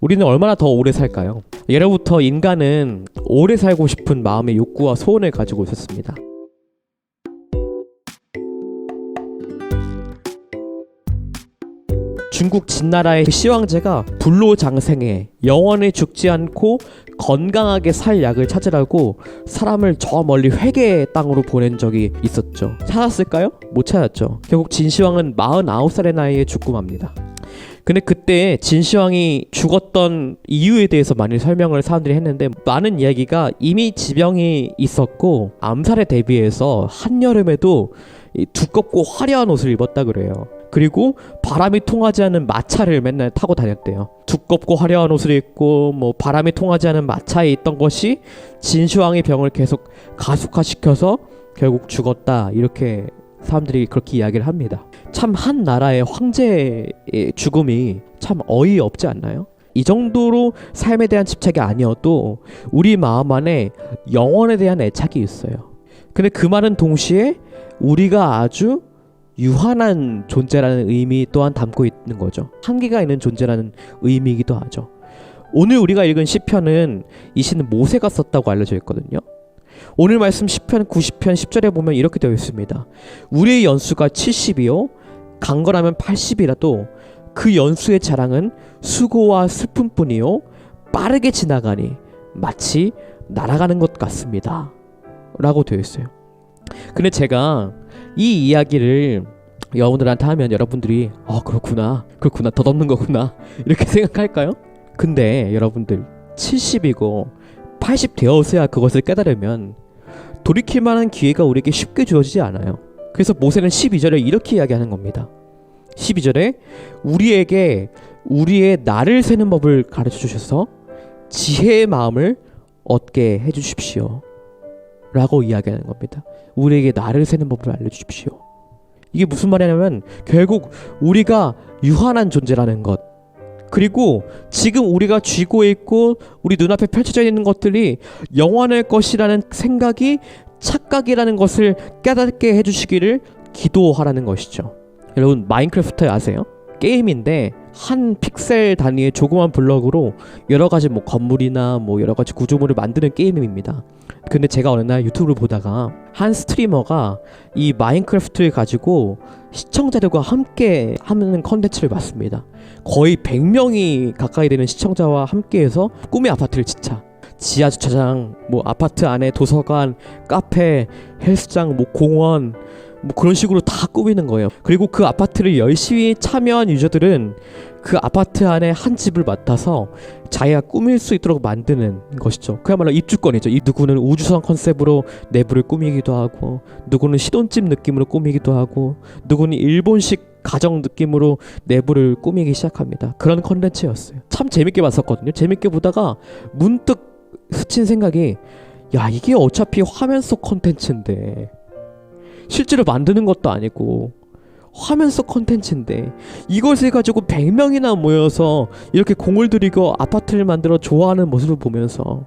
우리는 얼마나 더 오래 살까요? 예로부터 인간은 오래 살고 싶은 마음의 욕구와 소원을 가지고 있었습니다. 중국 진나라의 시황제가 불로장생에 영원히 죽지 않고 건강하게 살 약을 찾으라고 사람을 저 멀리 회계의 땅으로 보낸 적이 있었죠. 찾았을까요? 못 찾았죠. 결국 진시황은 49살의 나이에 죽고 맙니다. 근데 그때 진시황이 죽었던 이유에 대해서 많이 설명을 사람들이 했는데, 많은 이야기가 이미 지병이 있었고 암살에 대비해서 한여름에도 이 두껍고 화려한 옷을 입었다 그래요. 그리고 바람이 통하지 않는 마차를 맨날 타고 다녔대요. 두껍고 화려한 옷을 입고 바람이 통하지 않는 마차에 있던 것이 진시황의 병을 계속 가속화시켜서 결국 죽었다, 이렇게 사람들이 그렇게 이야기를 합니다. 참 한 나라의 황제의 죽음이 참 어이없지 않나요? 이 정도로 삶에 대한 집착이 아니어도 우리 마음 안에 영혼에 대한 애착이 있어요. 근데 그 말은 동시에 우리가 아주 유한한 존재라는 의미 또한 담고 있는 거죠. 한계가 있는 존재라는 의미이기도 하죠. 오늘 우리가 읽은 시편은 이 시는 모세가 썼다고 알려져 있거든요. 오늘 말씀 시편 90편 10절에 보면 이렇게 되어 있습니다. 우리의 연수가 70이요 강건하면 80이라도 그 연수의 자랑은 수고와 슬픔뿐이요 빠르게 지나가니 마치 날아가는 것 같습니다 라고 되어 있어요. 근데 제가 이 이야기를 여러분들한테 하면 여러분들이 그렇구나 덧없는 거구나 이렇게 생각할까요? 근데 여러분들 70이고 80 되어서야 그것을 깨달으면 돌이킬 만한 기회가 우리에게 쉽게 주어지지 않아요. 그래서 모세는 12절에 이렇게 이야기하는 겁니다. 12절에 우리에게 우리의 날을 세는 법을 가르쳐 주셔서 지혜의 마음을 얻게 해주십시오 라고 이야기하는 겁니다. 우리에게 날을 세는 법을 알려주십시오. 이게 무슨 말이냐면 결국 우리가 유한한 존재라는 것, 그리고 지금 우리가 쥐고 있고 우리 눈앞에 펼쳐져 있는 것들이 영원할 것이라는 생각이 착각이라는 것을 깨닫게 해주시기를 기도하라는 것이죠. 여러분 마인크래프트 아세요? 게임인데 한 픽셀 단위의 조그만 블럭으로 여러가지 건물이나 여러가지 구조물을 만드는 게임입니다. 근데 제가 어느 날 유튜브를 보다가 한 스트리머가 이 마인크래프트를 가지고 시청자들과 함께 하는 컨텐츠를 봤습니다. 거의 100명이 가까이 되는 시청자와 함께해서 꿈의 아파트를 짓자, 지하 주차장, 아파트 안에 도서관, 카페, 헬스장, 공원 그런 식으로 다 꾸미는 거예요. 그리고 그 아파트를 열심히 참여한 유저들은 그 아파트 안에 한 집을 맡아서 자기가 꾸밀 수 있도록 만드는 것이죠. 그야말로 입주권이죠. 누구는 우주선 컨셉으로 내부를 꾸미기도 하고, 누구는 시돈집 느낌으로 꾸미기도 하고, 누구는 일본식 가정 느낌으로 내부를 꾸미기 시작합니다. 그런 컨텐츠였어요. 참 재밌게 봤었거든요. 재밌게 보다가 문득 스친 생각이, 야, 이게 어차피 화면 속 컨텐츠인데, 실제로 만드는 것도 아니고 화면 속 컨텐츠인데 이것을 가지고 100명이나 모여서 이렇게 공을 들이고 아파트를 만들어 좋아하는 모습을 보면서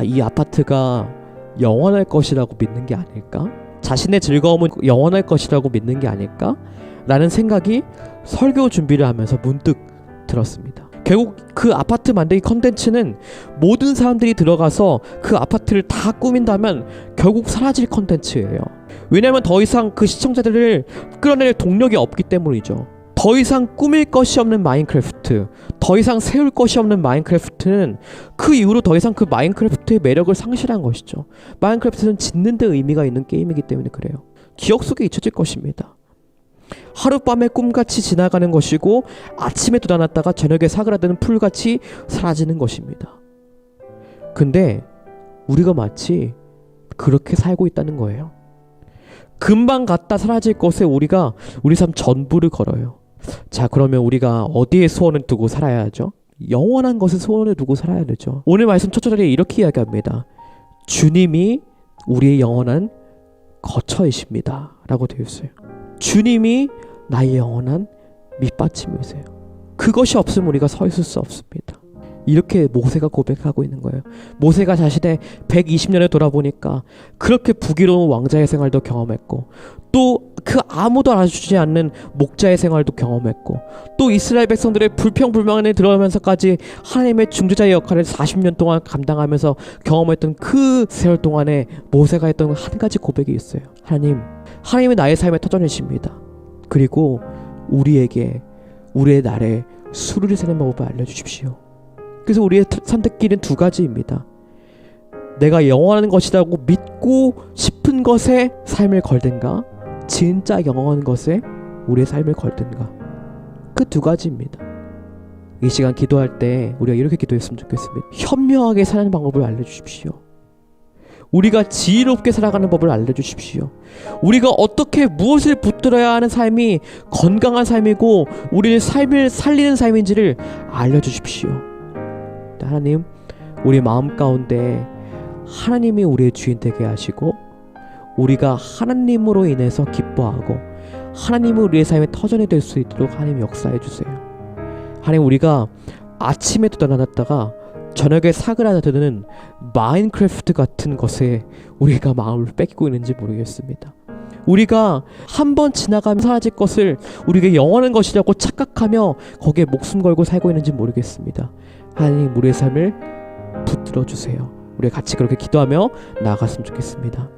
이 아파트가 영원할 것이라고 믿는 게 아닐까? 자신의 즐거움은 영원할 것이라고 믿는 게 아닐까? 라는 생각이 설교 준비를 하면서 문득 들었습니다. 결국 그 아파트 만들기 컨텐츠는 모든 사람들이 들어가서 그 아파트를 다 꾸민다면 결국 사라질 컨텐츠예요. 왜냐면 더 이상 그 시청자들을 끌어낼 동력이 없기 때문이죠. 더 이상 꾸밀 것이 없는 마인크래프트, 더 이상 세울 것이 없는 마인크래프트는 그 이후로 더 이상 그 마인크래프트의 매력을 상실한 것이죠. 마인크래프트는 짓는 데 의미가 있는 게임이기 때문에 그래요. 기억 속에 잊혀질 것입니다. 하룻밤에 꿈같이 지나가는 것이고 아침에 돋아났다가 저녁에 사그라드는 풀같이 사라지는 것입니다. 근데 우리가 마치 그렇게 살고 있다는 거예요. 금방 갔다 사라질 것에 우리가 우리 삶 전부를 걸어요. 자, 그러면 우리가 어디에 소원을 두고 살아야 하죠? 영원한 것에 소원을 두고 살아야 되죠. 오늘 말씀 첫 절에 이렇게 이야기합니다. 주님이 우리의 영원한 거처이십니다 라고 되어 있어요. 주님이 나의 영원한 밑받침이세요. 그것이 없으면 우리가 서 있을 수 없습니다. 이렇게 모세가 고백하고 있는 거예요. 모세가 자신의 120년을 돌아보니까 그렇게 부귀로운 왕자의 생활도 경험했고 또 그 아무도 알아주지 않는 목자의 생활도 경험했고, 또 이스라엘 백성들의 불평불만에 들어가면서까지 하나님의 중재자의 역할을 40년 동안 감당하면서 경험했던 그 세월 동안에 모세가 했던 한 가지 고백이 있어요. 하나님은 나의 삶의 터전이십니다. 그리고 우리에게 우리의 날에 수르를 세는 방법을 알려주십시오. 그래서 우리의 선택길은 두 가지입니다. 내가 영원한 것이라고 믿고 싶은 것에 삶을 걸든가, 진짜 영원한 것에 우리의 삶을 걸든가. 그 두 가지입니다. 이 시간 기도할 때 우리가 이렇게 기도했으면 좋겠습니다. 현명하게 사는 방법을 알려주십시오. 우리가 지혜롭게 살아가는 법을 알려주십시오. 우리가 어떻게 무엇을 붙들어야 하는 삶이 건강한 삶이고 우리의 삶을 살리는 삶인지를 알려주십시오. 하나님, 우리 마음 가운데 하나님이 우리의 주인 되게 하시고, 우리가 하나님으로 인해서 기뻐하고 하나님은 우리의 삶의 터전이 될 수 있도록 하나님 역사해 주세요. 하나님, 우리가 아침에 떠나놨다가 저녁에 사그라드는 마인크래프트 같은 것에 우리가 마음을 뺏기고 있는지 모르겠습니다. 우리가 한번 지나가면 사라질 것을 우리에게 영원한 것이라고 착각하며 거기에 목숨 걸고 살고 있는지 모르겠습니다. 하나님, 우리의 삶을 붙들어 주세요. 우리 같이 그렇게 기도하며 나아갔으면 좋겠습니다.